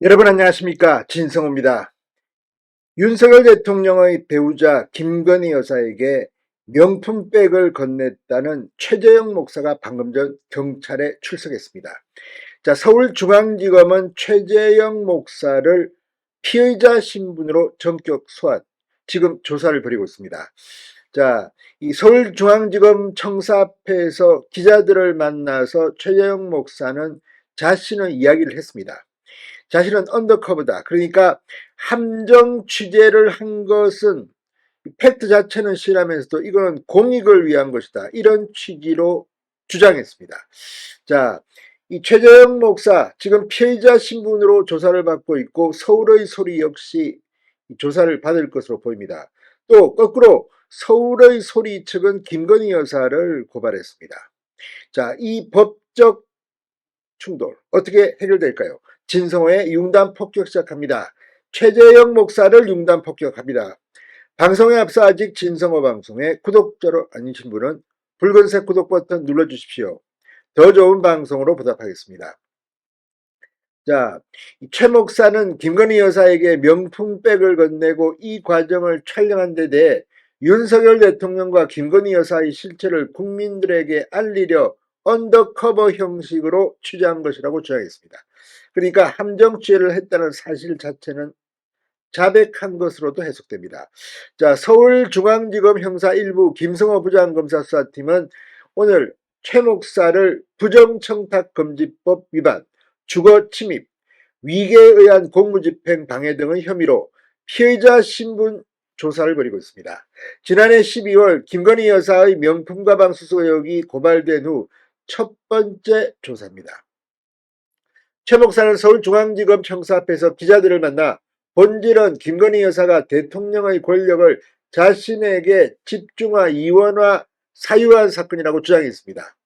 여러분 안녕하십니까, 진성호입니다. 윤석열 대통령의 배우자 김건희 여사에게 명품백을 건넸다는 최재형 목사가 방금 전 경찰에 출석했습니다. 자, 서울중앙지검은 최재형 목사를 피의자 신분으로 전격 소환, 지금 조사를 벌이고 있습니다. 자, 이 서울중앙지검 청사 앞에서 기자들을 만나서 최재형 목사는 자신의 이야기를 했습니다. 자신은 언더커버다. 그러니까 함정 취재를 한 것은 팩트 자체는 실하면서도 이거는 공익을 위한 것이다. 이런 취지로 주장했습니다. 자, 이 최재형 목사 지금 피해자 신분으로 조사를 받고 있고 서울의 소리 역시 조사를 받을 것으로 보입니다. 또 거꾸로 서울의 소리 측은 김건희 여사를 고발했습니다. 자, 이 법적 충돌 어떻게 해결될까요? 진성호의 융단 폭격 시작합니다. 최재형 목사를 융단 폭격합니다. 방송에 앞서 아직 진성호 방송에 구독자로 아니신 분은 붉은색 구독 버튼 눌러주십시오. 더 좋은 방송으로 보답하겠습니다. 자, 최 목사는 김건희 여사에게 명품백을 건네고 이 과정을 촬영한 데 대해 윤석열 대통령과 김건희 여사의 실체를 국민들에게 알리려 언더커버 형식으로 취재한 것이라고 주장했습니다. 그러니까 함정 취재를 했다는 사실 자체는 자백한 것으로도 해석됩니다. 자, 서울중앙지검 형사 1부 김성호 부장검사 수사팀은 오늘 최 목사를 부정청탁금지법 위반, 주거침입, 위계에 의한 공무집행 방해 등의 혐의로 피해자 신분 조사를 벌이고 있습니다. 지난해 12월 김건희 여사의 명품 가방 수수 의혹이 고발된 후 첫 번째 조사입니다. 최 목사는 서울중앙지검 청사 앞에서 기자들을 만나 본질은 김건희 여사가 대통령의 권력을 자신에게 집중화, 이원화, 사유한 사건이라고 주장했습니다.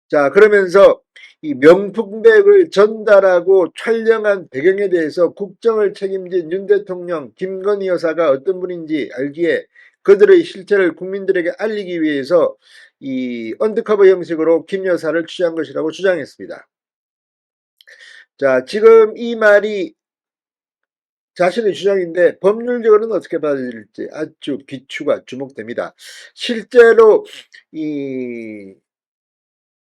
자, 그러면서 이 명품백을 전달하고 촬영한 배경에 대해서 국정을 책임진 윤 대통령, 김건희 여사가 어떤 분인지 알기에 그들의 실체를 국민들에게 알리기 위해서 이 언더커버 형식으로 김 여사를 취재한 것이라고 주장했습니다. 자, 지금 이 말이 자신의 주장인데 법률적으로는 어떻게 받아들일지 아주 귀추가 주목됩니다. 실제로 이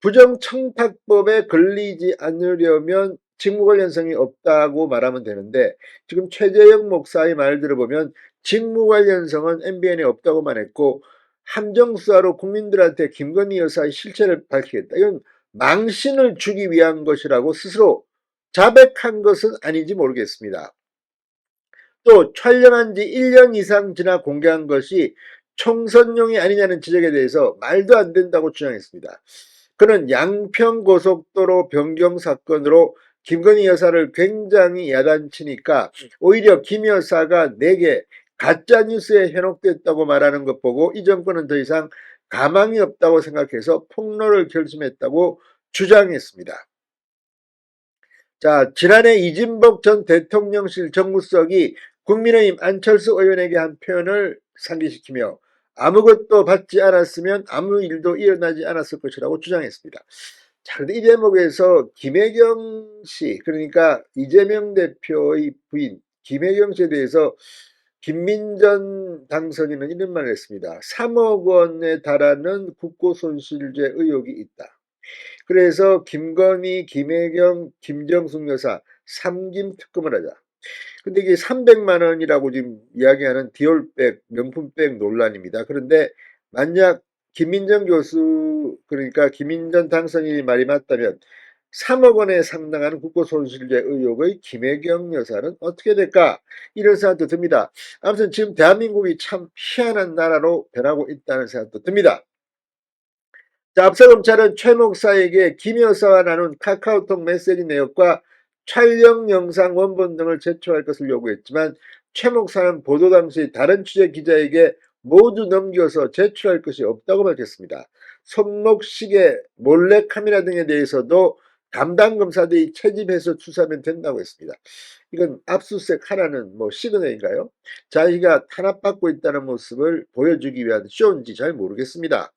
부정청탁법에 걸리지 않으려면 직무관련성이 없다고 말하면 되는데 지금 최재형 목사의 말 들어보면 직무관련성은 MBN에 없다고만 했고 함정수사로 국민들한테 김건희 여사의 실체를 밝히겠다. 이건 망신을 주기 위한 것이라고 스스로 자백한 것은 아닌지 모르겠습니다. 또 촬영한 지 1년 이상 지나 공개한 것이 총선용이 아니냐는 지적에 대해서 말도 안 된다고 주장했습니다. 그는 양평고속도로 변경 사건으로 김건희 여사를 굉장히 야단치니까 오히려 김 여사가 내게 가짜뉴스에 현혹됐다고 말하는 것 보고 이 정권은 더 이상 가망이 없다고 생각해서 폭로를 결심했다고 주장했습니다. 자, 지난해 이진복 전 대통령실 정무석이 국민의힘 안철수 의원에게 한 표현을 상기시키며 아무것도 받지 않았으면 아무 일도 일어나지 않았을 것이라고 주장했습니다. 자, 그런데 이 대목에서 김혜경 씨, 그러니까 이재명 대표의 부인 김혜경 씨에 대해서 김민전 당선인은 이런 말을 했습니다. 3억 원에 달하는 국고손실죄 의혹이 있다. 그래서 김건희, 김혜경, 김정숙 여사 3김 특검을 하자. 근데 이게 300만 원이라고 지금 이야기하는 디올백, 명품백 논란입니다. 그런데 만약 김민정 교수, 그러니까 김민전 당선인이 말이 맞다면 3억 원에 상당한 국고손실죄 의혹의 김혜경 여사는 어떻게 될까? 이런 생각도 듭니다. 아무튼 지금 대한민국이 참 희한한 나라로 변하고 있다는 생각도 듭니다. 자, 앞서 검찰은 최 목사에게 김 여사와 나눈 카카오톡 메시지 내역과 촬영 영상 원본 등을 제출할 것을 요구했지만 최 목사는 보도 당시 다른 취재 기자에게 모두 넘겨서 제출할 것이 없다고 밝혔습니다. 손목시계, 몰래카메라 등에 대해서도 담당 검사들이 채집해서 수사하면 된다고 했습니다. 이건 압수수색 하라는 시그널인가요? 자기가 탄압받고 있다는 모습을 보여주기 위한 쇼인지 잘 모르겠습니다.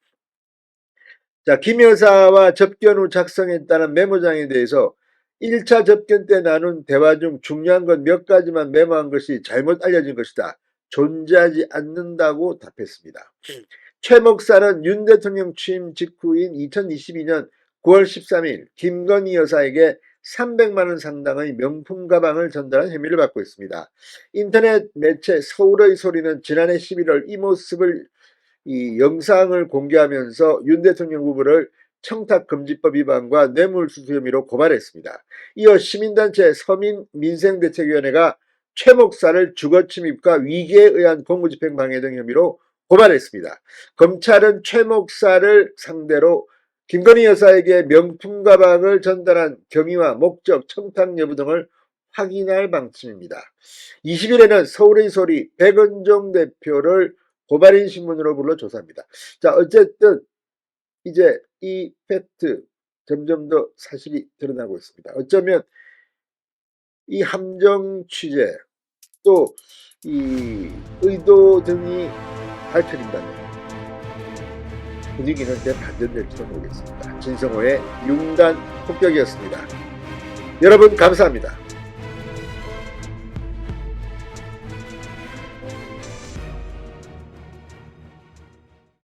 자, 김 여사와 접견 후 작성했다는 메모장에 대해서 1차 접견 때 나눈 대화 중 중요한 건 몇 가지만 메모한 것이 잘못 알려진 것이다. 존재하지 않는다고 답했습니다. 최 목사는 윤 대통령 취임 직후인 2022년 9월 13일 김건희 여사에게 300만 원 상당의 명품 가방을 전달한 혐의를 받고 있습니다. 인터넷 매체 서울의 소리는 지난해 11월 이 모습을 영상을 공개하면서 윤 대통령 후보를 청탁금지법 위반과 뇌물수수 혐의로 고발했습니다. 이어 시민단체 서민민생대책위원회가 최 목사를 주거침입과 위계에 의한 공무집행 방해 등 혐의로 고발했습니다. 검찰은 최 목사를 상대로 김건희 여사에게 명품 가방을 전달한 경위와 목적, 청탁 여부 등을 확인할 방침입니다. 20일에는 서울의 소리 백은종 대표를 고발인 신문으로 불러 조사합니다. 자, 어쨌든 이제 이 팩트 점점 더 사실이 드러나고 있습니다. 어쩌면 이 함정 취재 또 이 의도 등이 밝혀진다면 분위기는 대반전될지도 모르겠습니다. 진성호의 융단 폭격이었습니다. 여러분 감사합니다.